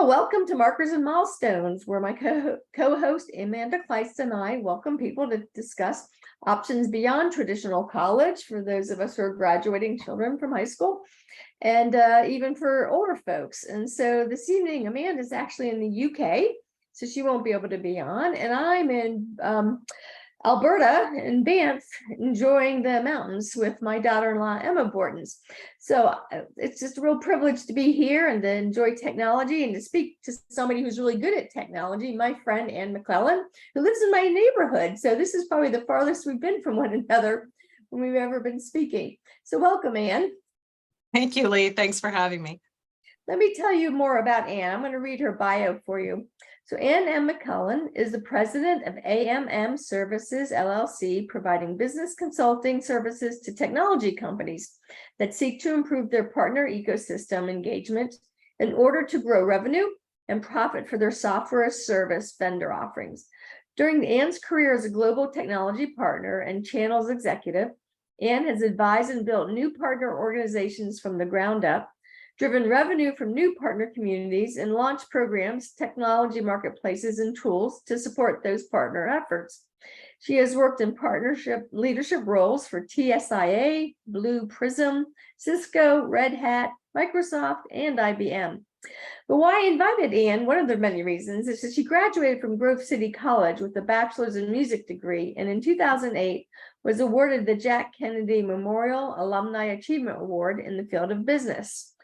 Well, welcome to Markers and Milestones, where my co-host Amanda Kleist and I welcome people to discuss options beyond traditional college for those of us who are graduating children from high school, and even for older folks. And so this evening, Amanda is actually in the UK, so she won't be able to be on, and I'm in Alberta and Banff, enjoying the mountains with my daughter-in-law, Emma Bortons. So it's just a real privilege to be here and to enjoy technology and to speak to somebody who's really good at technology, my friend, Anne McClelland, who lives in my neighborhood. So this is probably the farthest we've been from one another when we've ever been speaking. So welcome, Anne. Thank you, Leigh. Thanks for having me. Let me tell you more about Anne. I'm going to read her bio for you. So Anne McClelland is the president of AMM Services, LLC, providing business consulting services to technology companies that seek to improve their partner ecosystem engagement in order to grow revenue and profit for their software as service vendor offerings. During Anne's career as a global technology partner and channels executive, Anne has advised and built new partner organizations from the ground up, driven revenue from new partner communities, and launched programs, technology marketplaces, and tools to support those partner efforts. She has worked in partnership leadership roles for TSIA, Blue Prism, Cisco, Red Hat, Microsoft, and IBM. But why I invited Anne, one of the many reasons, is that she graduated from Grove City College with a bachelor's in music degree, and in 2008 was awarded the Jack Kennedy Memorial Alumni Achievement Award in the field of business.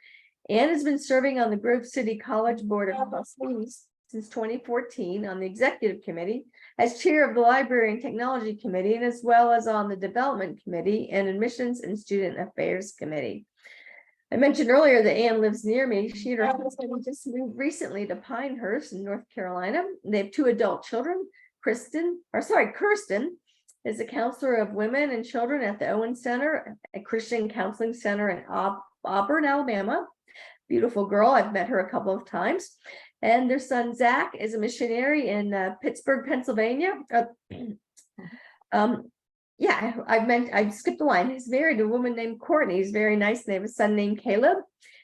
Anne has been serving on the Grove City College Board of Trustees since 2014 on the executive committee, as chair of the Library and Technology Committee, and as well as on the Development Committee and Admissions and Student Affairs Committee. I mentioned earlier that Anne lives near me. She and her husband just moved recently to Pinehurst in North Carolina. They have two adult children. Kirsten is a counselor of women and children at the Owen Center, a Christian counseling center in Auburn, Alabama. Beautiful girl. I've met her a couple of times. And their son, Zach, is a missionary in Pittsburgh, Pennsylvania. I skipped a line. He's married to a woman named Courtney. He's very nice. They have a son named Caleb.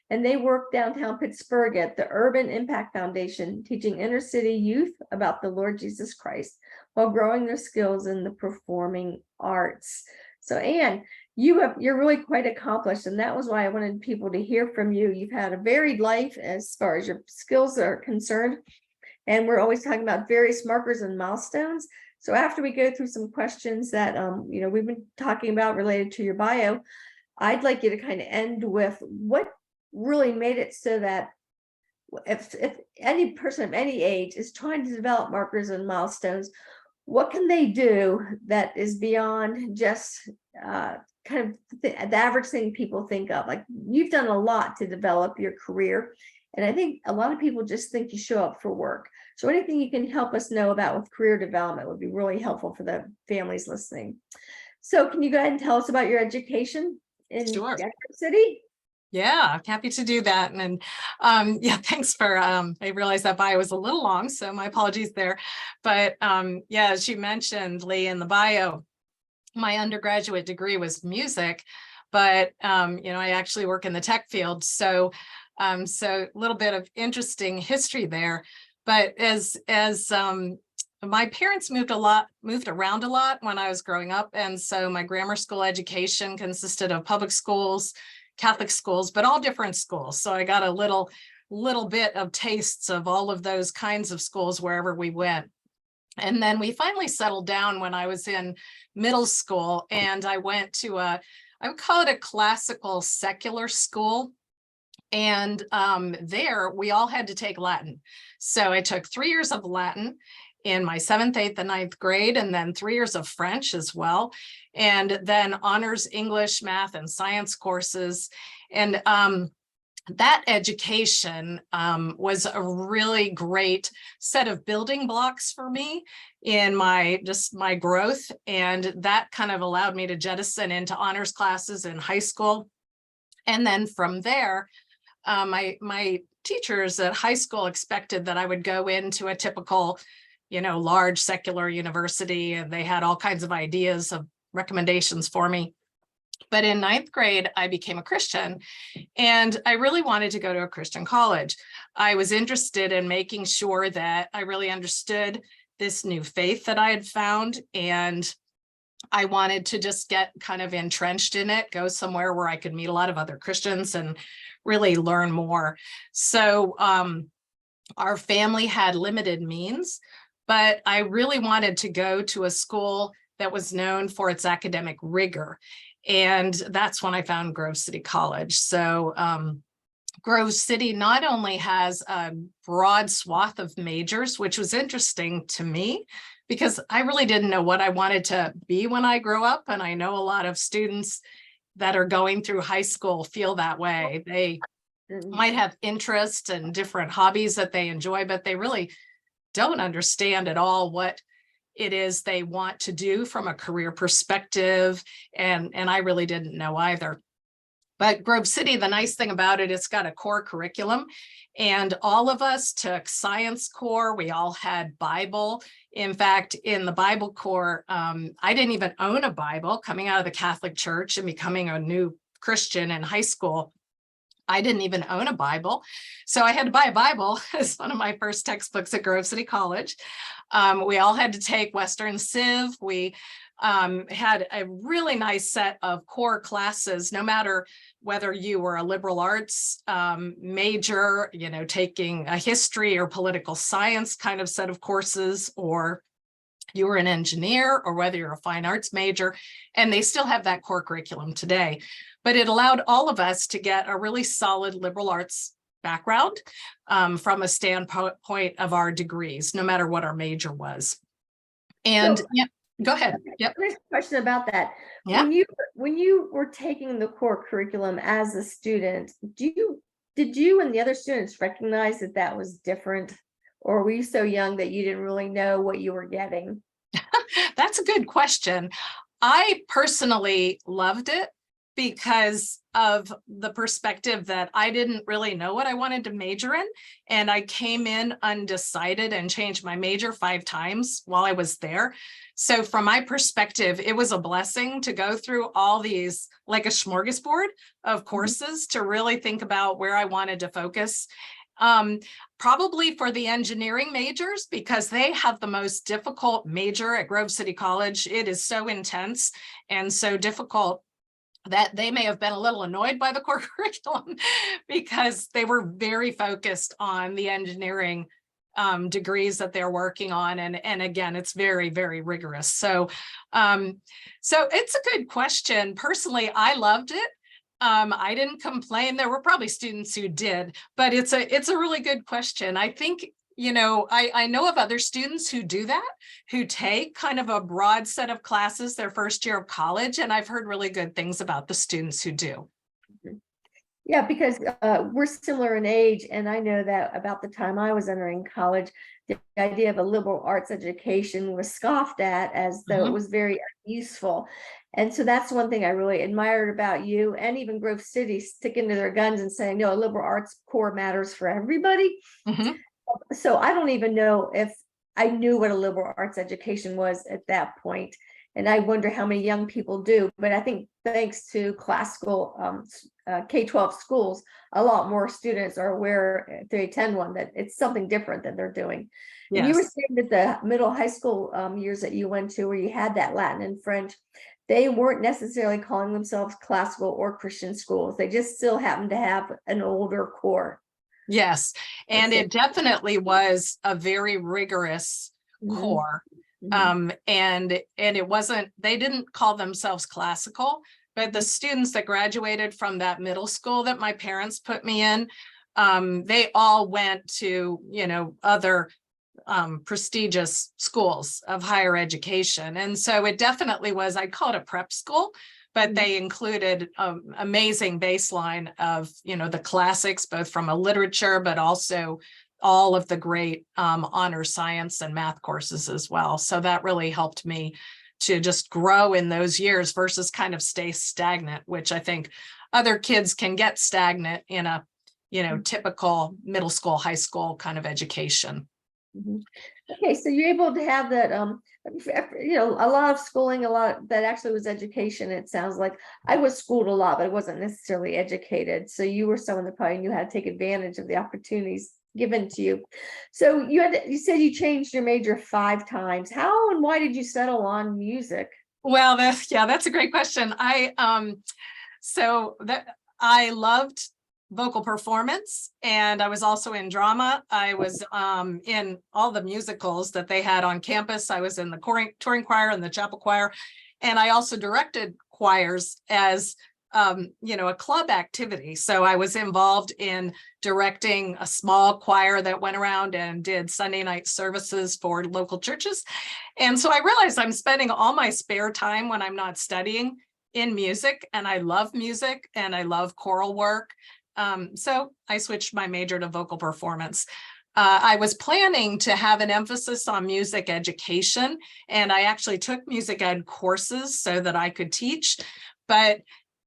And they work downtown Pittsburgh at the Urban Impact Foundation, teaching inner city youth about the Lord Jesus Christ while growing their skills in the performing arts. So Anne, you're really quite accomplished, and that was why I wanted people to hear from you. You've had a varied life as far as your skills are concerned, and we're always talking about various markers and milestones. So after we go through some questions that we've been talking about related to your bio, I'd like you to kind of end with what really made it so that if any person of any age is trying to develop markers and milestones, what can they do that is beyond just kind of the average thing people think of? Like, you've done a lot to develop your career, and I think a lot of people just think you show up for work. So anything you can help us know about with career development would be really helpful for the families listening. So can you go ahead and tell us about your education in New York City? Yeah, I'm happy to do that. And thanks for, I realized that bio was a little long, so my apologies there. But as you mentioned, Leigh, in the bio, my undergraduate degree was music, but I actually work in the tech field. So a little bit of interesting history there. But as my parents moved around a lot when I was growing up. And so my grammar school education consisted of public schools, Catholic schools, but all different schools. So I got a little bit of tastes of all of those kinds of schools wherever we went. And then we finally settled down when I was in middle school, and I went to I would call it a classical secular school. And there we all had to take Latin. So I took 3 years of Latin in my 7th, 8th, and 9th grade, and then 3 years of French as well. And then honors English, math, and science courses. And that education was a really great set of building blocks for me in my growth. And that kind of allowed me to jettison into honors classes in high school. And then from there, my teachers at high school expected that I would go into a typical, large secular university, and they had all kinds of ideas of recommendations for me. But in ninth grade, I became a Christian, and I really wanted to go to a Christian college. I was interested in making sure that I really understood this new faith that I had found, and I wanted to just get kind of entrenched in it, go somewhere where I could meet a lot of other Christians and really learn more. So our family had limited means, but I really wanted to go to a school that was known for its academic rigor. And that's when I found Grove City College. So Grove City not only has a broad swath of majors, which was interesting to me because I really didn't know what I wanted to be when I grew up. And I know a lot of students that are going through high school feel that way. They might have interests and different hobbies that they enjoy, but they really don't understand at all what it is they want to do from a career perspective. And I really didn't know either. But Grove City, the nice thing about it, it's got a core curriculum, and all of us took science core. We all had Bible. In fact, in the Bible core, I didn't even own a Bible coming out of the Catholic Church and becoming a new Christian in high school. I didn't even own a Bible. So I had to buy a Bible as one of my first textbooks at Grove City College. We all had to take Western Civ. We had a really nice set of core classes, no matter whether you were a liberal arts major, taking a history or political science kind of set of courses, or you were an engineer, or whether you're a fine arts major, and they still have that core curriculum today. But it allowed all of us to get a really solid liberal arts background from a standpoint of our degrees, no matter what our major was. And yeah, go ahead. Yep. Question about that. Yeah. When you were taking the core curriculum as a student, did you and the other students recognize that that was different? Or were you so young that you didn't really know what you were getting? That's a good question. I personally loved it because of the perspective that I didn't really know what I wanted to major in. And I came in undecided and changed my major 5 times while I was there. So from my perspective, it was a blessing to go through all these, like a smorgasbord of courses, to really think about where I wanted to focus. Probably for the engineering majors, because they have the most difficult major at Grove City College. It is so intense and so difficult that they may have been a little annoyed by the core curriculum because they were very focused on the engineering degrees that they're working on. And again, it's very, very rigorous. So it's a good question. Personally, I loved it. I didn't complain. There were probably students who did, but it's a really good question. I think, I know of other students who do that, who take kind of a broad set of classes their first year of college. And I've heard really good things about the students who do. Yeah, because we're similar in age. And I know that about the time I was entering college, the idea of a liberal arts education was scoffed at as though it was very useful. And so that's one thing I really admired about you, and even Grove City sticking to their guns and saying, no, a liberal arts core matters for everybody. So I don't even know if I knew what a liberal arts education was at that point. And I wonder how many young people do. But I think thanks to classical K-12 schools, a lot more students are aware if they attend one that it's something different that they're doing. Yes. And you were saying that the middle high school years that you went to, where you had that Latin and French, they weren't necessarily calling themselves classical or Christian schools. They just still happened to have an older core. Yes, and it definitely was a very rigorous core. And it wasn't, they didn't call themselves classical, but the students that graduated from that middle school that my parents put me in, they all went to, other prestigious schools of higher education. And so it definitely was, I'd call it a prep school, but they included amazing baseline of, the classics, both from a literature, but also all of the great honor science and math courses as well. So that really helped me to just grow in those years versus kind of stay stagnant, which I think other kids can get stagnant in a, typical middle school, high school kind of education. Mhm. Okay, so you're able to have that, a lot of schooling, a lot that actually was education. It sounds like I was schooled a lot, but I wasn't necessarily educated. So you were someone that probably knew how to take advantage of the opportunities given to you. So you said you changed your major 5 times. How and why did you settle on music? Well, that's a great question. So that I loved vocal performance, and I was also in drama. I was in all the musicals that they had on campus. I was in the touring choir and the chapel choir, and I also directed choirs as a club activity. So I was involved in directing a small choir that went around and did Sunday night services for local churches. And so I realized I'm spending all my spare time when I'm not studying in music, and I love music and I love choral work. So I switched my major to vocal performance. I was planning to have an emphasis on music education, and I actually took music ed courses so that I could teach. But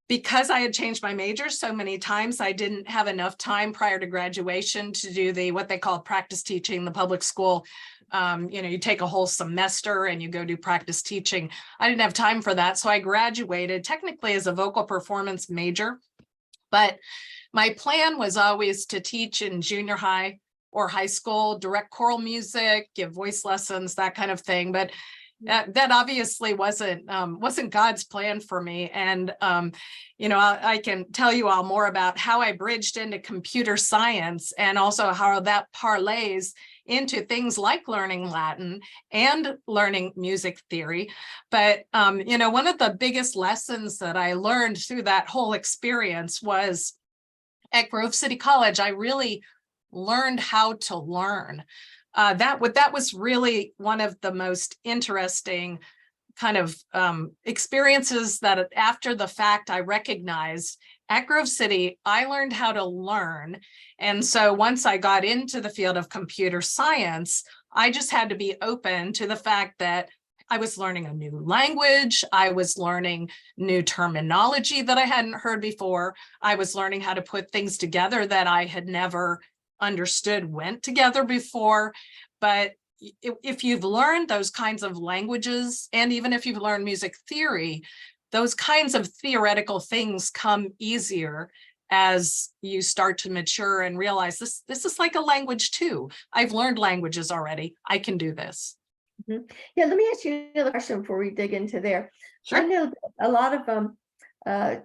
because I had changed my major so many times, I didn't have enough time prior to graduation to do what they call practice teaching, the public school. You take a whole semester and you go do practice teaching. I didn't have time for that. So I graduated technically as a vocal performance major, but my plan was always to teach in junior high or high school, direct choral music, give voice lessons, that kind of thing. But that obviously wasn't God's plan for me. And I can tell you all more about how I bridged into computer science, and also how that parlays into things like learning Latin and learning music theory. But one of the biggest lessons that I learned through that whole experience was at Grove City College. I really learned how to learn. That was really one of the most interesting kind of experiences that after the fact I recognized at Grove City. I learned how to learn. And so once I got into the field of computer science, I just had to be open to the fact that I was learning a new language. I was learning new terminology that I hadn't heard before. I was learning how to put things together that I had never understood went together before. But if you've learned those kinds of languages, and even if you've learned music theory, those kinds of theoretical things come easier as you start to mature and realize this is like a language too. I've learned languages already. I can do this. Mhm. Yeah, let me ask you another question before we dig into there. I Sure. know that a lot of a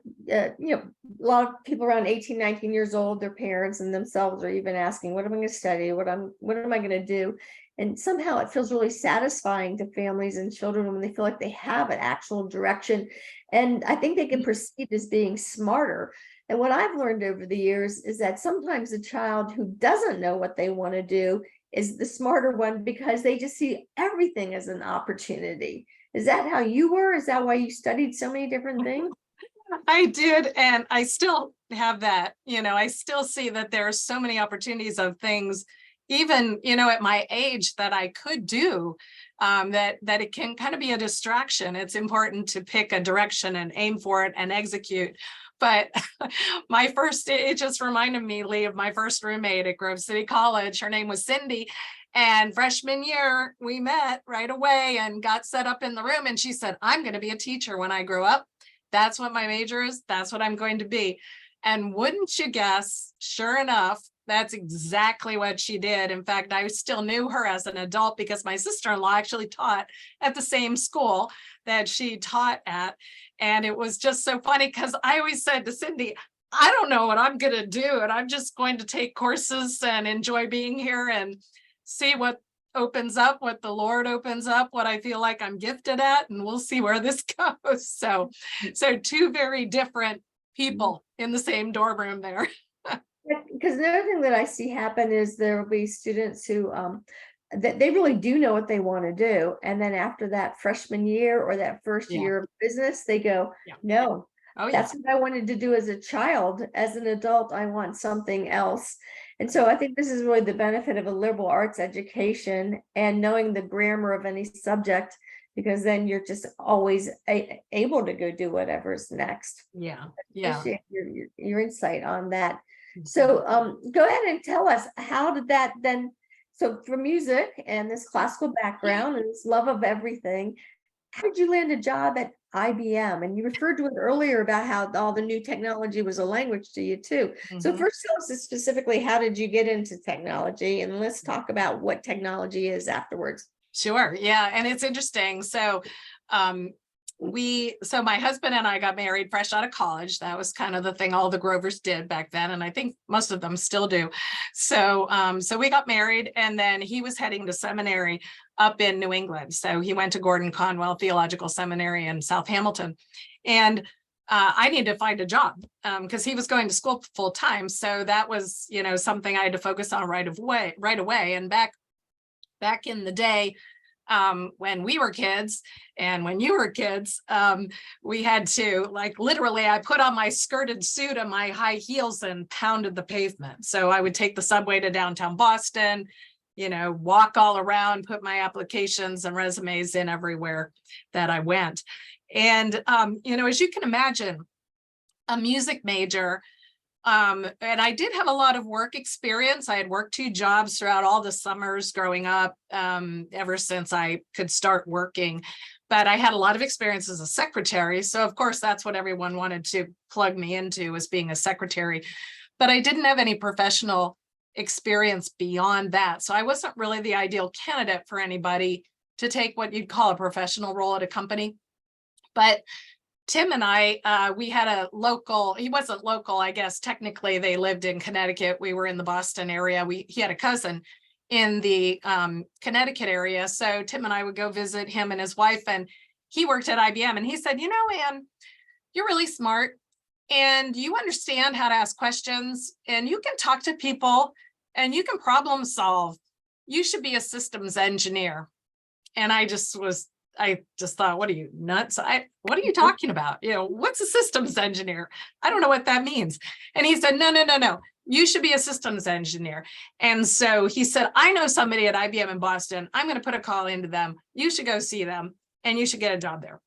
lot of people around 18, 19 years old, their parents and themselves are even asking, what am I going to study? What am I going to do? And somehow it feels really satisfying to families and children when they feel like they have an actual direction. And I think they get perceived as being smarter. And what I've learned over the years is that sometimes a child who doesn't know what they want to do is the smarter one, because they just see everything as an opportunity. Is that how you were? Is that why you studied so many different things? I did, and I still have that. I still see that there are so many opportunities of things, even at my age, that I could do. That it can kind of be a distraction. It's important to pick a direction and aim for it and execute. But it just reminded me, Leigh, of my first roommate at Grove City College. Her name was Cindy. And freshman year, we met right away and got set up in the room. And she said, I'm going to be a teacher when I grow up. That's what my major is. That's what I'm going to be. And wouldn't you guess, sure enough, that's exactly what she did. In fact, I still knew her as an adult because my sister-in-law actually taught at the same school that she taught at. And it was just so funny because I always said to Cindy, I don't know what I'm going to do. And I'm just going to take courses and enjoy being here and see what opens up, what the Lord opens up, what I feel like I'm gifted at, and we'll see where this goes. So two very different people in the same dorm room there. Because another thing that I see happen is there will be students who that they really do know what they want to do, and then after that freshman year or that first Yeah. year of business, they go, Yeah. no, Oh, yeah. that's what I wanted to do as a child. As an adult, I want something else. And so I think this is really the benefit of a liberal arts education and knowing the grammar of any subject, because then you're just always able to go do whatever's next. Yeah. Appreciate your insight on that. So go ahead and tell us, how did that then So for music and this classical background and this love of everything, how did you land a job at IBM? And you referred to it earlier about how all the new technology was a language to you too. So Mhm. first tell us specifically, how did you get into technology? And let's talk about what technology is afterwards. Sure. Yeah. And it's interesting. So, um, so my husband and I got married fresh out of college. That was kind of the thing all the Grovers did back then. And I think most of them still do. So, so we got married, and then he was heading to seminary up in New England. So he went to Gordon Conwell Theological Seminary in South Hamilton. And I needed to find a job because he was going to school full time. So that was, something I had to focus on right away. And back in the day, when we were kids and when you were kids, we had to, like, literally, I put on my skirted suit and my high heels and pounded the pavement. So I would take the subway to downtown Boston, walk all around, put my applications and resumes in everywhere that I went. And, as you can imagine, a music major, and I did have a lot of work experience. I had worked 2 jobs throughout all the summers growing up, ever since I could start working. But I had a lot of experience as a secretary. So of course, that's what everyone wanted to plug me into, was being a secretary. But I didn't have any professional experience beyond that. So I wasn't really the ideal candidate for anybody to take what you'd call a professional role at a company. But Tim and I, we had a local, he wasn't local, I guess, technically they lived in Connecticut. We were in the Boston area. He had a cousin in the Connecticut area. So Tim and I would go visit him and his wife, and he worked at IBM. And he said, Anne, you're really smart and you understand how to ask questions and you can talk to people and you can problem solve. You should be a systems engineer. And I just thought, what are you, nuts? What are you talking about? What's a systems engineer? I don't know what that means. And he said, no. You should be a systems engineer. And so he said, I know somebody at IBM in Boston. I'm going to put a call into them. You should go see them and you should get a job there.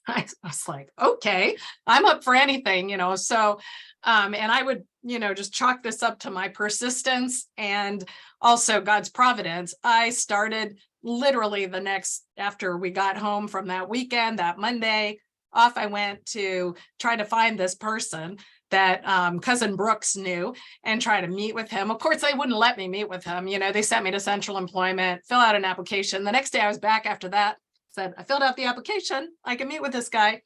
I was like, okay, I'm up for anything, so, and I would, just chalk this up to my persistence and also God's providence. I started literally after we got home from that weekend, that Monday, off I went to try to find this person that cousin Brooks knew and try to meet with him. Of course, they wouldn't let me meet with him. They sent me to Central Employment, fill out an application. The next day I was back after that, said, I filled out the application. I can meet with this guy.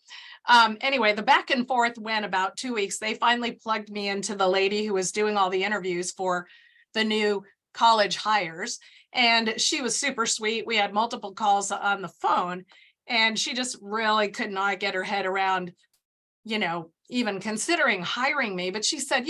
Anyway, the back and forth went about 2 weeks. They finally plugged me into the lady who was doing all the interviews for the new college hires. And she was super sweet. We had multiple calls on the phone, and she just really could not get her head around, even considering hiring me. But she said,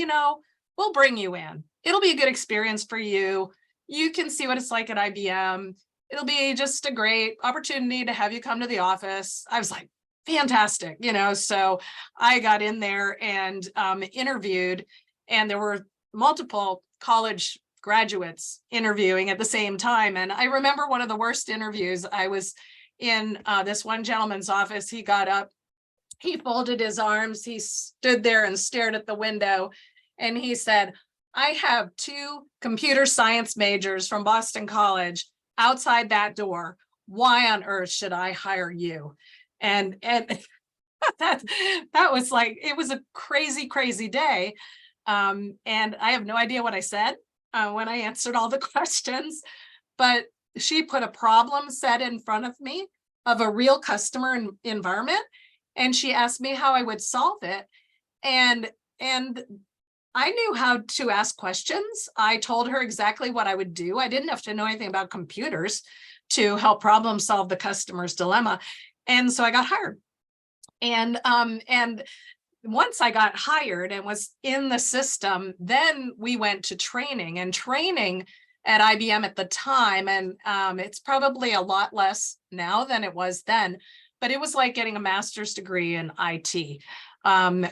we'll bring you in. It'll be a good experience for you. You can see what it's like at IBM. It'll be just a great opportunity to have you come to the office. I was like, fantastic, so I got in there and interviewed, and there were multiple college graduates interviewing at the same time. And I remember one of the worst interviews. I was in this one gentleman's office. He got up, he folded his arms, he stood there and stared at the window, and he said, I have 2 computer science majors from Boston College outside that door. Why on earth should I hire you? And that was like, it was a crazy day. And I have no idea what I said when I answered all the questions, but she put a problem set in front of me of a real customer environment. And she asked me how I would solve it. And I knew how to ask questions. I told her exactly what I would do. I didn't have to know anything about computers to help problem solve the customer's dilemma. And so I got hired. And once I got hired and was in the system, then we went to training at IBM at the time. And it's probably a lot less now than it was then, but it was like getting a master's degree in IT.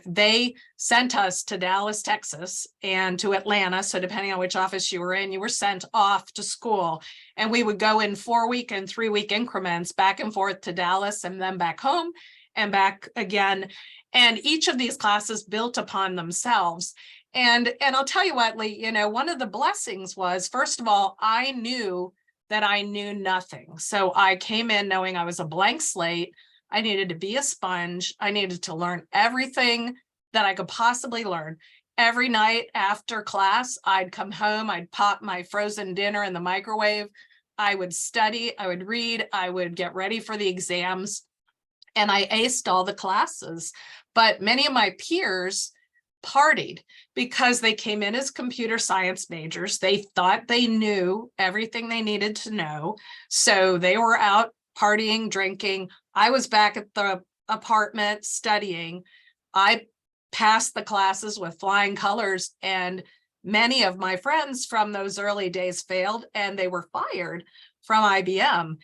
They sent us to Dallas, Texas, and to Atlanta. So depending on which office you were in, you were sent off to school, and we would go in 4-week and 3-week increments back and forth to Dallas and then back home and back again. And each of these classes built upon themselves. And I'll tell you what, Leigh, you know, one of the blessings was, first of all, I knew that I knew nothing. So I came in knowing I was a blank slate. I needed to be a sponge. I needed to learn everything that I could possibly learn. Every night after class, I'd come home, I'd pop my frozen dinner in the microwave. I would study, I would read, I would get ready for the exams, and I aced all the classes. But many of my peers partied because they came in as computer science majors. They thought they knew everything they needed to know. So they were out partying, drinking. I was back at the apartment studying. I passed the classes with flying colors, and many of my friends from those early days failed and they were fired from IBM.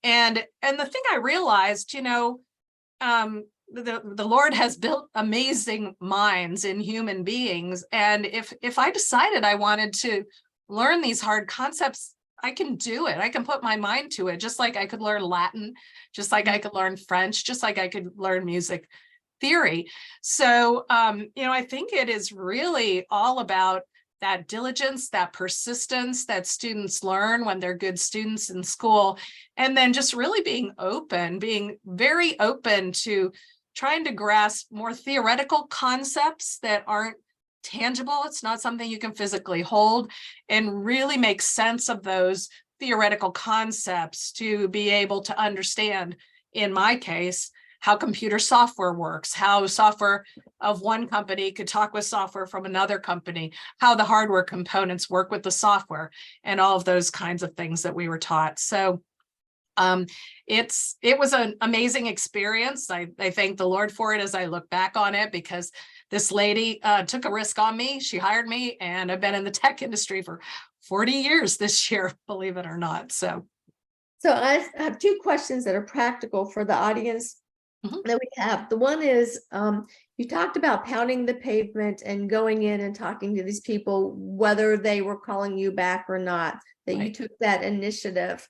And the thing I realized, you know, the Lord has built amazing minds in human beings. And if I decided I wanted to learn these hard concepts, I can do it. I can put my mind to it, just like I could learn Latin, just like I could learn French, just like I could learn music theory. So, you know, I think it is really all about that diligence, that persistence that students learn when they're good students in school, and then just really being open, being very open to trying to grasp more theoretical concepts that aren't tangible. It's not something you can physically hold, and really make sense of those theoretical concepts to be able to understand, in my case, how computer software works, how software of one company could talk with software from another company, how the hardware components work with the software, and all of those kinds of things that we were taught. So it was an amazing experience. I thank the Lord for it as I look back on it, because this lady took a risk on me. She hired me, and I've been in the tech industry for 40 years this year, believe it or not. So I have two questions that are practical for the audience that we have. The one is, you talked about pounding the pavement and going in and talking to these people, whether they were calling you back or not, that you took that initiative.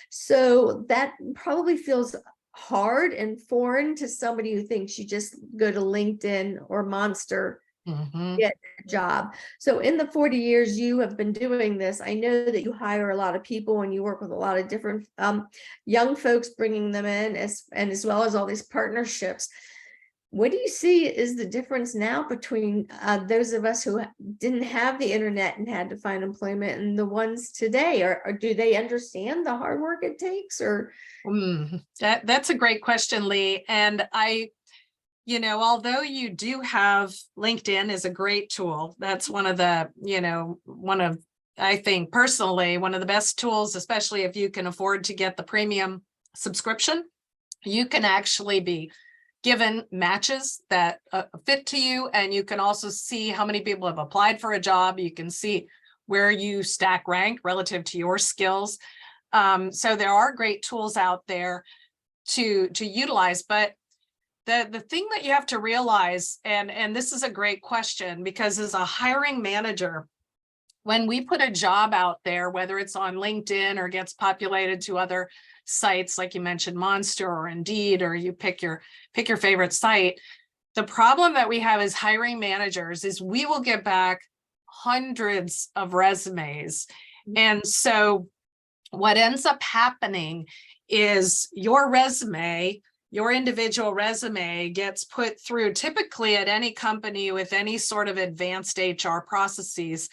So that probably feels hard and foreign to somebody who thinks you just go to LinkedIn or Monster, get a job. So in the 40 years you have been doing this, I know that you hire a lot of people and you work with a lot of different young folks, bringing them in, as well as all these partnerships. What do you see is the difference now between those of us who didn't have the internet and had to find employment and the ones today? Or do they understand the hard work it takes? Or that's a great question, Leigh. And you know, although you do have LinkedIn is a great tool, that's one of the, you know, I think personally, one of the best tools, especially if you can afford to get the premium subscription. You can actually be given matches that fit to you, and you can also see how many people have applied for a job. You can see where you stack rank relative to your skills. So there are great tools out there to utilize, but the thing that you have to realize, and this is a great question, because as a hiring manager, when we put a job out there, whether it's on LinkedIn or gets populated to other sites, like you mentioned, Monster or Indeed, or you pick your favorite site, the problem that we have as hiring managers is we will get back hundreds of resumes. And so what ends up happening is your resume, your individual resume, gets put through, typically at any company with any sort of advanced HR processes,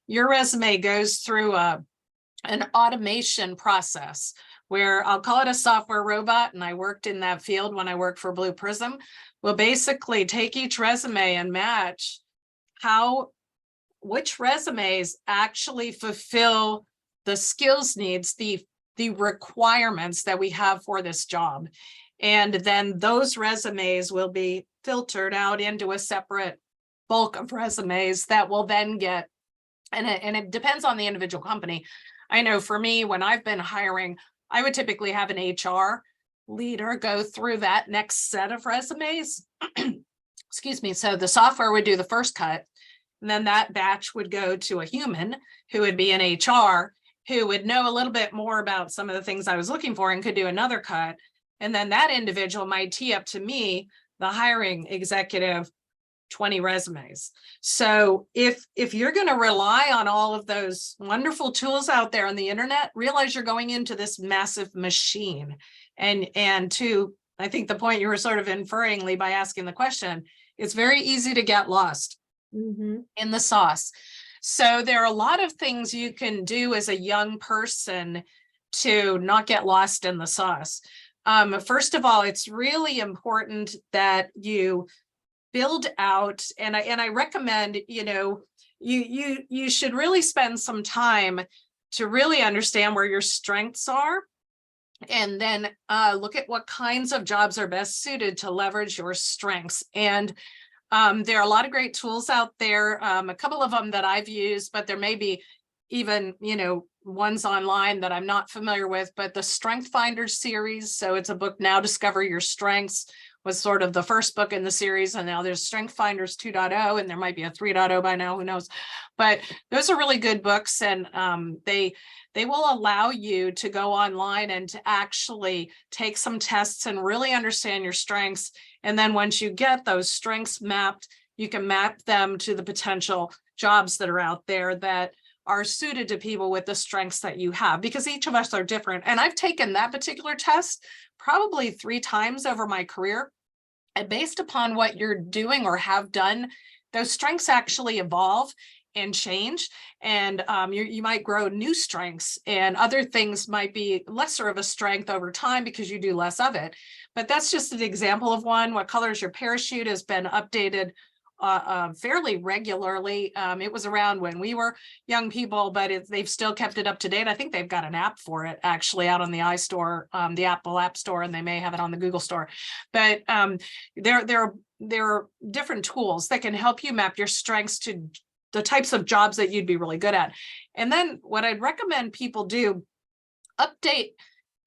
your resume goes through an automation process where I'll call it a software robot. And I worked in that field when I worked for Blue Prism. Will basically take each resume and match which resumes actually fulfill the skills needs, the requirements that we have for this job. And then those resumes will be filtered out into a separate bulk of resumes that will then get, and it depends on the individual company. I know for me, when I've been hiring, I would typically have an HR leader go through that next set of resumes. Excuse me. So the software would do the first cut, and then that batch would go to a human who would be in HR, who would know a little bit more about some of the things I was looking for and could do another cut. And then that individual might tee up to me, the hiring executive, 20 resumes. So if you're going to rely on all of those wonderful tools out there on the internet, realize you're going into this massive machine. And to, I think the point you were sort of inferring, Leigh, by asking the question, it's very easy to get lost in the sauce. So there are a lot of things you can do as a young person to not get lost in the sauce. First of all, it's really important that you build out, and I recommend, you should really spend some time to really understand where your strengths are, and then look at what kinds of jobs are best suited to leverage your strengths. And there are a lot of great tools out there, a couple of them that I've used, but there may be even, ones online that I'm not familiar with, but the Strength Finders series. So it's a book, Now Discover Your Strengths, was sort of the first book in the series. And now there's Strength Finders 2.0, and there might be a 3.0 by now, who knows? But those are really good books. And they will allow you to go online and to actually take some tests and really understand your strengths. And then once you get those strengths mapped, you can map them to the potential jobs that are out there that are suited to people with the strengths that you have, because each of us are different. And I've taken that particular test probably 3 times over my career. And based upon what you're doing or have done, those strengths actually evolve and change. And you might grow new strengths, and other things might be lesser of a strength over time because you do less of it. But that's just an example of one. What Color Is Your Parachute has been updated fairly regularly. It was around when we were young people, but they've still kept it up to date. I think they've got an app for it actually out on the iStore, the Apple App Store, and they may have it on the Google Store. But there are different tools that can help you map your strengths to the types of jobs that you'd be really good at. And then what I'd recommend people do, update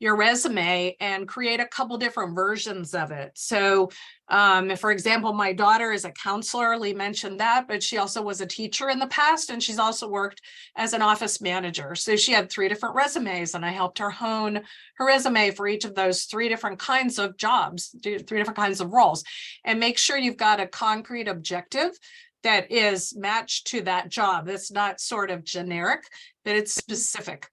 your resume and create a couple different versions of it. So for example, my daughter is a counselor, Leigh mentioned that, but she also was a teacher in the past, and she's also worked as an office manager. So she had 3 different resumes, and I helped her hone her resume for each of those 3 different kinds of jobs, 3 different kinds of roles, and make sure you've got a concrete objective that is matched to that job. That's not sort of generic, but it's specific.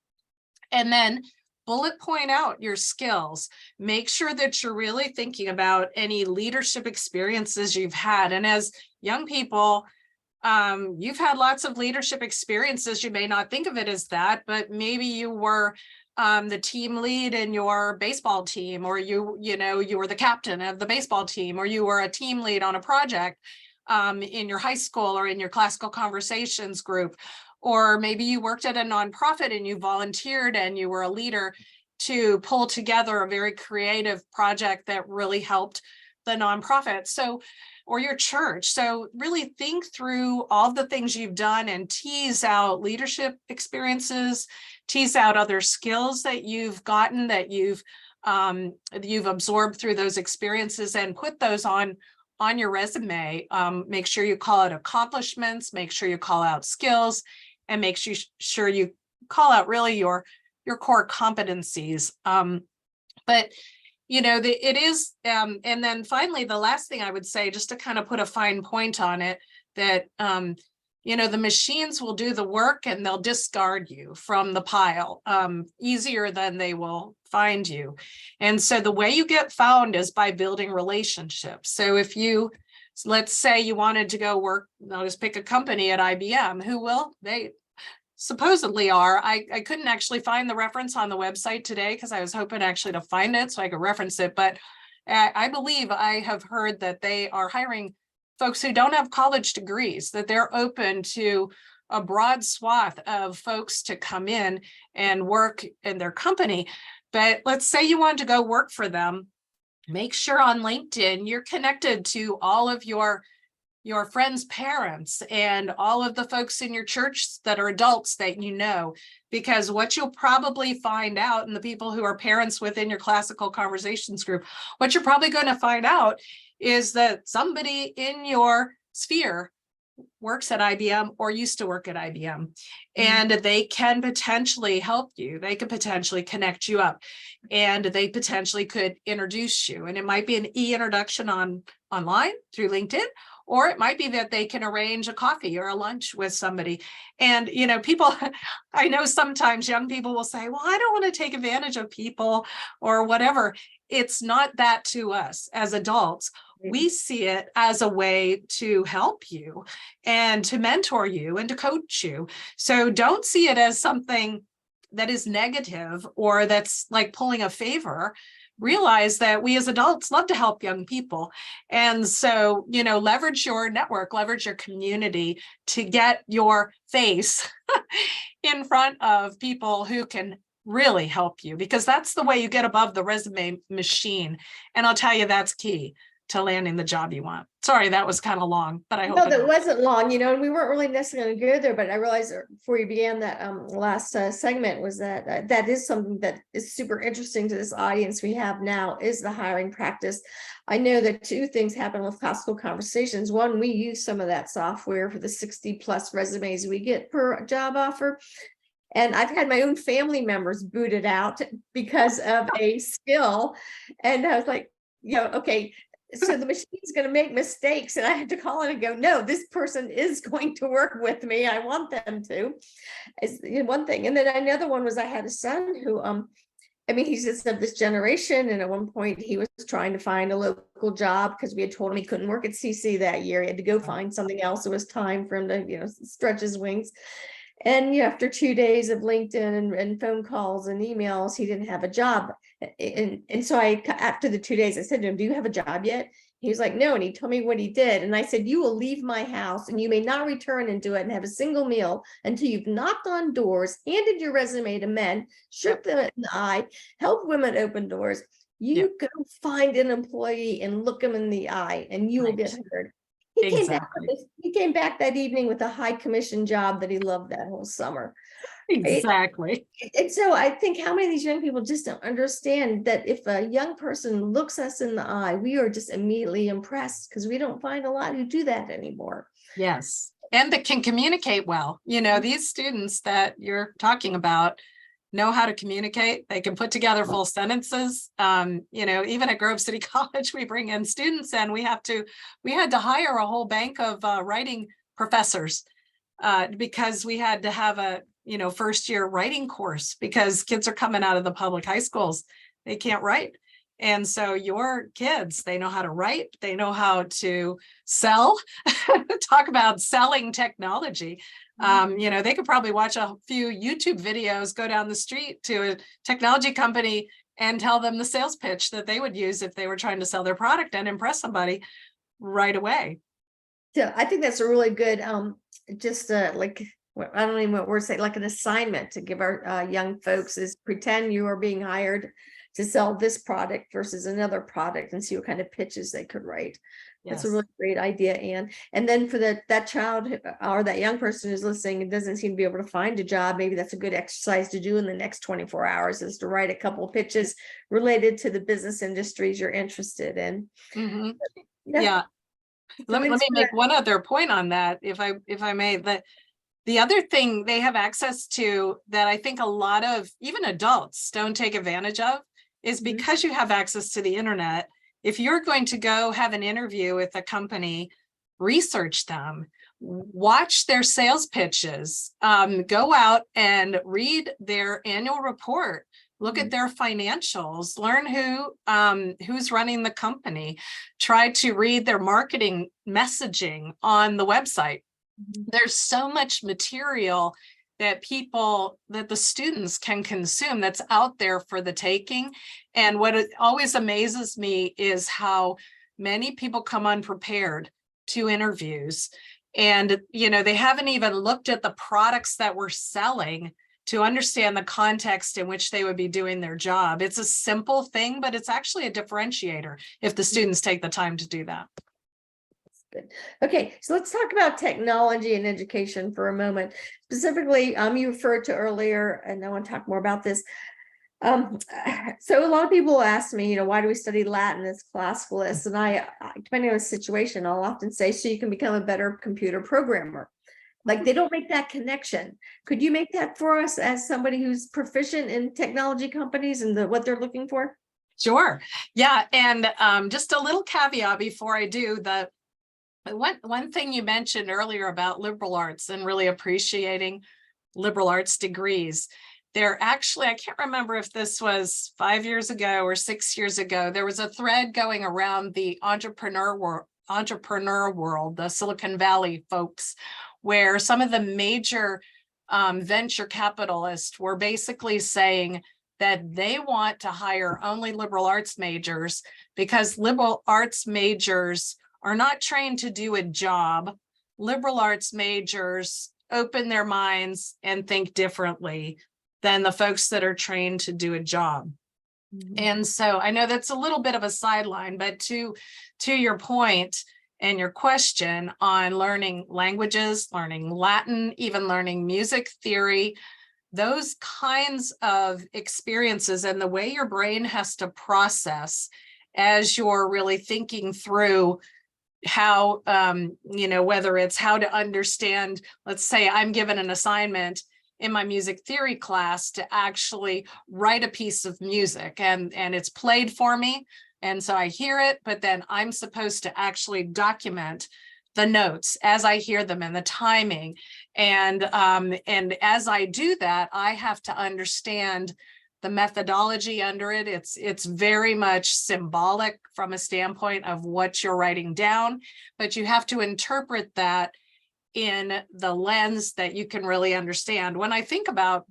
And then bullet point out your skills. Make sure that you're really thinking about any leadership experiences you've had. And as young people, you've had lots of leadership experiences. You may not think of it as that, but maybe you were the team lead in your baseball team, or you were the captain of the baseball team, or you were a team lead on a project in your high school or in your classical conversations group. Or maybe you worked at a nonprofit and you volunteered and you were a leader to pull together a very creative project that really helped the nonprofit. So, or your church. So really think through all the things you've done and tease out leadership experiences, tease out other skills that you've gotten, that you've absorbed through those experiences, and put those on your resume. Make sure you call out accomplishments, make sure you call out skills, and make sure you call out really your core competencies. But it is, and then finally, the last thing I would say, just to kind of put a fine point on it, that the machines will do the work and they'll discard you from the pile easier than they will find you. And so the way you get found is by building relationships. So if you, let's say you wanted to go work, I'll just pick a company at IBM, who will, they supposedly are. I couldn't actually find the reference on the website today because I was hoping actually to find it so I could reference it. But I believe I have heard that they are hiring folks who don't have college degrees, that they're open to a broad swath of folks to come in and work in their company. But let's say you want to go work for them. Make sure on LinkedIn you're connected to all of your friends' parents and all of the folks in your church that are adults that you know, because what you'll probably find out, and the people who are parents within your classical conversations group, what you're probably going to find out is that somebody in your sphere works at IBM or used to work at IBM, and they can potentially help you. They could potentially connect you up, and they potentially could introduce you. And it might be an e-introduction online through LinkedIn, or it might be that they can arrange a coffee or a lunch with somebody. And, people, I know sometimes young people will say, well, I don't want to take advantage of people or whatever. It's not that to us as adults. We see it as a way to help you and to mentor you and to coach you. So don't see it as something that is negative or that's like pulling a favor. Realize that we as adults love to help young people. And so, leverage your network, leverage your community to get your face in front of people who can really help you, because that's the way you get above the resume machine. And I'll tell you, that's key to landing the job you want. Sorry, that was kind of long, but I hope. No, that wasn't long, and we weren't really necessarily going to go there, but I realized before you began that last segment was that that is something that is super interesting to this audience we have now, is the hiring practice. I know that two things happen with Classical Conversations. One, we use some of that software for the 60+ resumes we get per job offer. And I've had my own family members booted out because of a skill. And I was like, okay, so the machine's going to make mistakes. And I had to call in and go, no, this person is going to work with me. I want them to. Is one thing. And then another one was I had a son who, he's just of this generation. And at one point he was trying to find a local job because we had told him he couldn't work at CC that year. He had to go find something else. It was time for him to, stretch his wings. And after 2 days of LinkedIn and phone calls and emails, he didn't have a job. And so after the 2 days, I said to him, do you have a job yet? He was like, no. And he told me what he did. And I said, you will leave my house and you may not return into it and have a single meal until you've knocked on doors, handed your resume to men, shook them in the eye, helped women open doors. You go find an employee and look them in the eye and you will get hired. He came back that evening with a high commission job that he loved that whole summer. Exactly. And so I think how many of these young people just don't understand that if a young person looks us in the eye, we are just immediately impressed, because we don't find a lot who do that anymore. Yes. And that can communicate well. These students that you're talking about know how to communicate. They can put together full sentences. Even at Grove City College, we bring in students, and we had to hire a whole bank of writing professors because we had to have a first year writing course, because kids are coming out of the public high schools. They can't write. And so your kids, they know how to write, they know how to sell, talk about selling technology. They could probably watch a few YouTube videos, go down the street to a technology company and tell them the sales pitch that they would use if they were trying to sell their product and impress somebody right away. So I think that's a really good, I don't even know what word to say, like an assignment to give our young folks, is pretend you are being hired to sell this product versus another product and see what kind of pitches they could write. That's a really great idea, Anne. And then for that child or that young person who's listening and doesn't seem to be able to find a job, maybe that's a good exercise to do in the next 24 hours, is to write a couple of pitches related to the business industries you're interested in. Mm-hmm. Yeah. Let me make one other point on that, if I may. The other thing they have access to that I think a lot of even adults don't take advantage of is because you have access to the internet. If you're going to go have an interview with a company, research them, watch their sales pitches, go out and read their annual report, look at their financials, learn who's running the company, try to read their marketing messaging on the website. There's so much material that the students can consume that's out there for the taking. And what always amazes me is how many people come unprepared to interviews, and they haven't even looked at the products that we're selling to understand the context in which they would be doing their job. It's a simple thing, but it's actually a differentiator if the students take the time to do that. Good. Okay, so let's talk about technology and education for a moment. Specifically, you referred to earlier, and I want to talk more about this. So a lot of people ask me, why do we study Latin as classicalists? And I, depending on the situation, I'll often say, so you can become a better computer programmer. Like, they don't make that connection. Could you make that for us as somebody who's proficient in technology companies and what they're looking for? Sure. Yeah. And just a little caveat before I do, One thing you mentioned earlier about liberal arts and really appreciating liberal arts degrees. There actually, I can't remember if this was 5 years ago or 6 years ago, there was a thread going around the entrepreneur world, the Silicon Valley folks, where some of the major venture capitalists were basically saying that they want to hire only liberal arts majors because liberal arts majors are not trained to do a job. Liberal arts majors open their minds and think differently than the folks that are trained to do a job. Mm-hmm. And so I know that's a little bit of a sideline, but to your point and your question on learning languages, learning Latin, even learning music theory, those kinds of experiences and the way your brain has to process as you're really thinking through how, whether it's how to understand, let's say I'm given an assignment in my music theory class to actually write a piece of music and it's played for me. And so I hear it, but then I'm supposed to actually document the notes as I hear them and the timing. And as I do that, I have to understand the methodology under it. It's very much symbolic from a standpoint of what you're writing down, but you have to interpret that in the lens that you can really understand. When I think about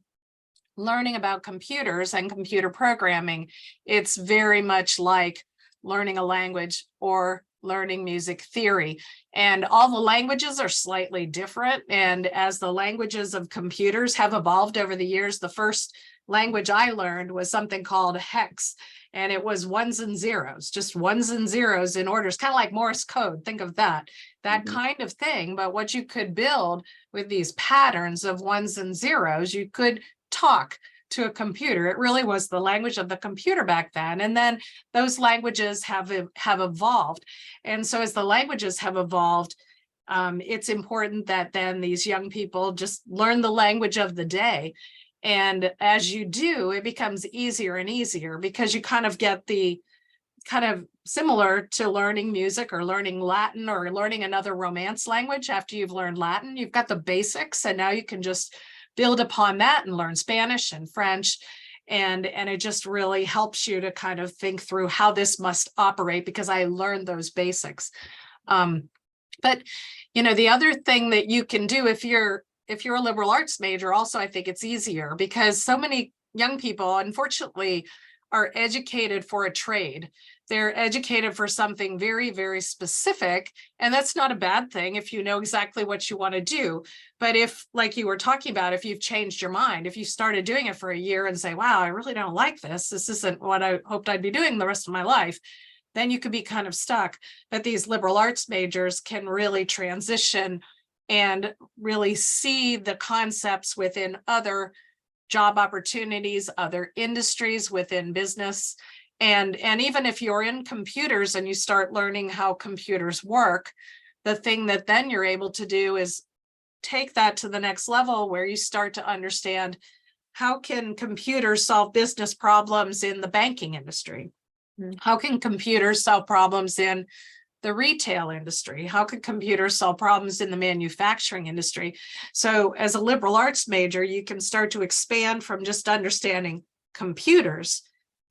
learning about computers and computer programming, it's very much like learning a language or learning music theory. And all the languages are slightly different. And as the languages of computers have evolved over the years, the first language I learned was something called hex. And it was ones and zeros, just ones and zeros in orders, kind of like Morse code. Think of that kind of thing. But what you could build with these patterns of ones and zeros, you could talk to a computer. It really was the language of the computer back then. And then those languages have evolved. And so as the languages have evolved, it's important that then these young people just learn the language of the day. And as you do, it becomes easier and easier because you kind of get the kind of similar to learning music or learning Latin or learning another Romance language. After you've learned Latin, you've got the basics, and now you can just build upon that and learn Spanish and French. And it just really helps you to kind of think through how this must operate because I learned those basics. But, the other thing that you can do if you're a liberal arts major, also, I think it's easier because so many young people, unfortunately, are educated for a trade. They're educated for something very, very specific. And that's not a bad thing if you know exactly what you want to do. But if, like you were talking about, if you've changed your mind, if you started doing it for a year and say, wow, I really don't like this, this isn't what I hoped I'd be doing the rest of my life, then you could be kind of stuck. But these liberal arts majors can really transition and really see the concepts within other job opportunities, other industries within business. And even if you're in computers and you start learning how computers work, the thing that then you're able to do is take that to the next level where you start to understand how can computers solve business problems in the banking industry? How can computers solve problems in the retail industry? How could computers solve problems in the manufacturing industry? So as a liberal arts major, you can start to expand from just understanding computers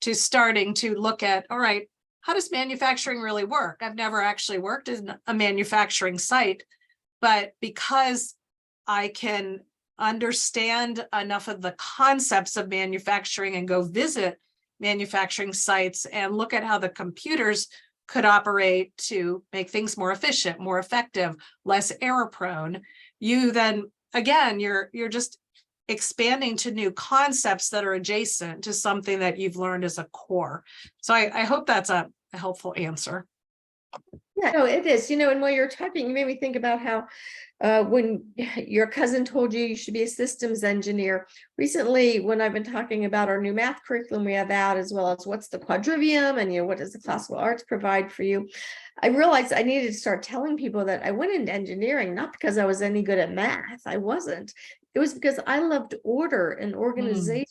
to starting to look at, all right, how does manufacturing really work? I've never actually worked in a manufacturing site, but because I can understand enough of the concepts of manufacturing and go visit manufacturing sites and look at how the computers could operate to make things more efficient, more effective, less error prone, you then, again, you're just expanding to new concepts that are adjacent to something that you've learned as a core. So I hope that's a helpful answer. Yeah, no, it is, and while you're talking, you made me think about how when your cousin told you should be a systems engineer. Recently, when I've been talking about our new math curriculum we have out, as well as what's the quadrivium and what does the classical arts provide for you, I realized I needed to start telling people that I went into engineering not because I was any good at math. I wasn't. It was because I loved order and organization.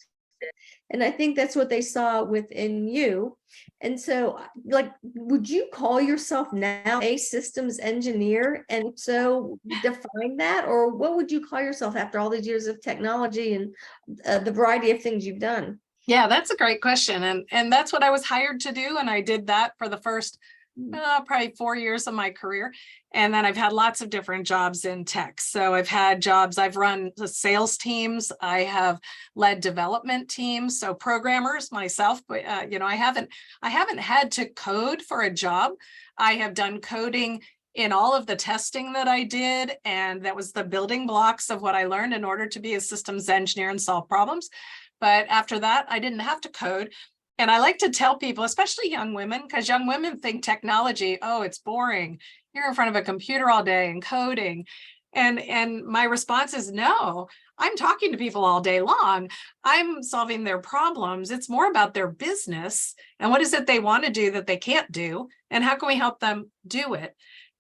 And I think that's what they saw within you. And so, like, would you call yourself now a systems engineer? And so define that, or what would you call yourself after all these years of technology and the variety of things you've done? Yeah, that's a great question. And that's what I was hired to do. And I did that for the first probably 4 years of my career. And then I've had lots of different jobs in tech. So I've had jobs, I've run the sales teams, I have led development teams, so programmers myself, but I haven't had to code for a job. I have done coding in all of the testing that I did, and that was the building blocks of what I learned in order to be a systems engineer and solve problems. But after that, I didn't have to code. And I like to tell people, especially young women, because young women think technology, oh, it's boring. You're in front of a computer all day and coding. And my response is no, I'm talking to people all day long. I'm solving their problems. It's more about their business and what is it they want to do that they can't do, and how can we help them do it?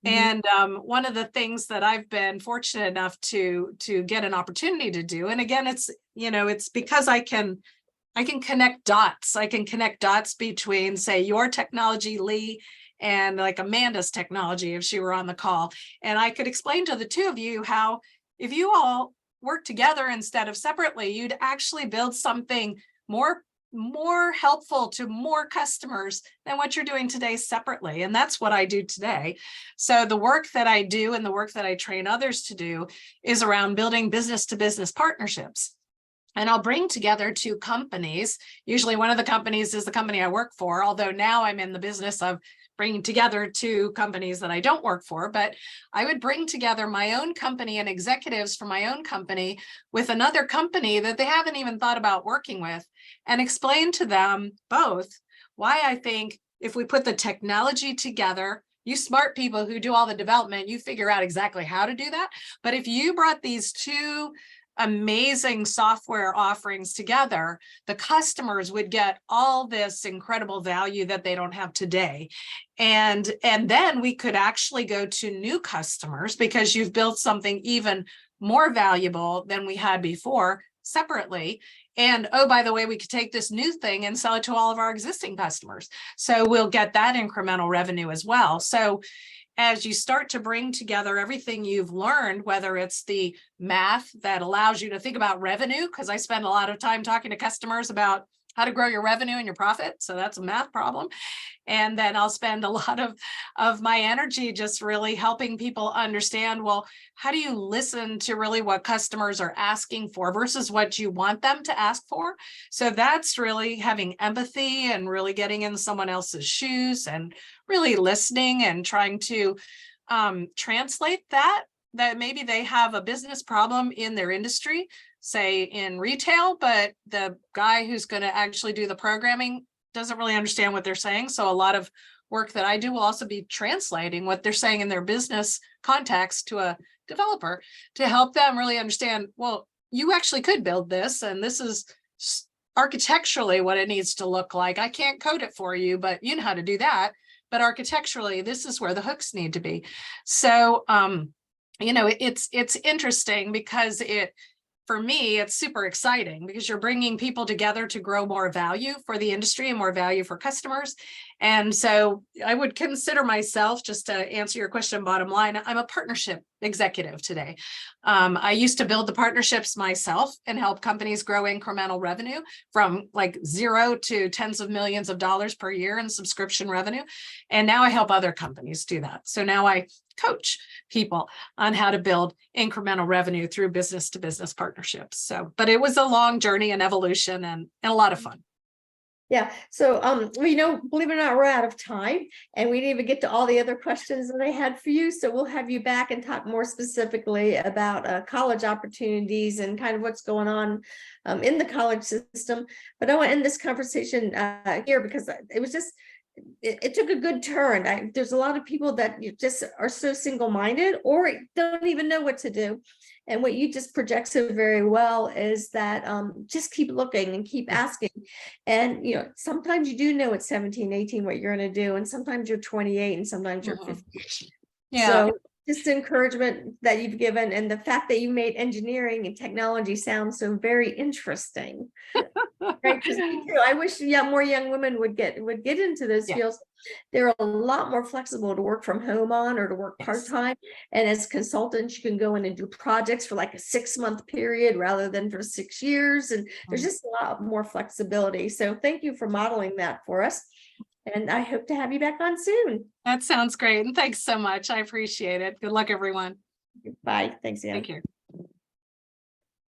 And one of the things that I've been fortunate enough to get an opportunity to do, and again, it's because I can connect dots. I can connect dots between, say, your technology, Leigh, and like Amanda's technology, if she were on the call. And I could explain to the two of you how, if you all work together instead of separately, you'd actually build something more helpful to more customers than what you're doing today separately. And that's what I do today. So the work that I do and the work that I train others to do is around building business to business partnerships. And I'll bring together two companies. Usually one of the companies is the company I work for, although now I'm in the business of bringing together two companies that I don't work for. But I would bring together my own company and executives from my own company with another company that they haven't even thought about working with, and explain to them both why I think if we put the technology together, you smart people who do all the development, you figure out exactly how to do that. But if you brought these two amazing software offerings together, the customers would get all this incredible value that they don't have today. And then we could actually go to new customers because you've built something even more valuable than we had before separately. And oh, by the way, we could take this new thing and sell it to all of our existing customers. So we'll get that incremental revenue as well. So as you start to bring together everything you've learned, whether it's the math that allows you to think about revenue, because I spend a lot of time talking to customers about how to grow your revenue and your profit. So that's a math problem. And then I'll spend a lot of my energy just really helping people understand, well, how do you listen to really what customers are asking for versus what you want them to ask for? So that's really having empathy and really getting in someone else's shoes and really listening and trying to translate that maybe they have a business problem in their industry, say in retail, but the guy who's going to actually do the programming doesn't really understand what they're saying. So a lot of work that I do will also be translating what they're saying in their business context to a developer to help them really understand, well, you actually could build this, and this is architecturally what it needs to look like. I can't code it for you, but you know how to do that. But architecturally, this is where the hooks need to be. So, it's interesting because for me, it's super exciting because you're bringing people together to grow more value for the industry and more value for customers. And so I would consider myself, just to answer your question, bottom line, I'm a partnership executive today. I used to build the partnerships myself and help companies grow incremental revenue from like zero to tens of millions of dollars per year in subscription revenue. And now I help other companies do that. So now I coach people on how to build incremental revenue through business to business partnerships. So, but it was a long journey and evolution and a lot of fun. Yeah. So, believe it or not, we're out of time, and we didn't even get to all the other questions that I had for you. So we'll have you back and talk more specifically about college opportunities and kind of what's going on in the college system. But I want to end this conversation here because it was just, it took a good turn. There's a lot of people that you just are so single-minded or don't even know what to do. And what you just project so very well is that just keep looking and keep asking. And, sometimes you do know at 17, 18 what you're going to do. And sometimes you're 28 and sometimes you're 50. Yeah. So just encouragement that you've given, and the fact that you made engineering and technology sound so very interesting. Right, because me too. I wish more young women would get into those Yeah. fields. They're a lot more flexible to work from home on or to work Yes. part-time. And as consultants, you can go in and do projects for like a 6-month period rather than for 6 years. And there's just a lot more flexibility. So thank you for modeling that for us. And I hope to have you back on soon. That sounds great. And thanks so much. I appreciate it. Good luck, everyone. Bye. Thanks, Anne. Take care.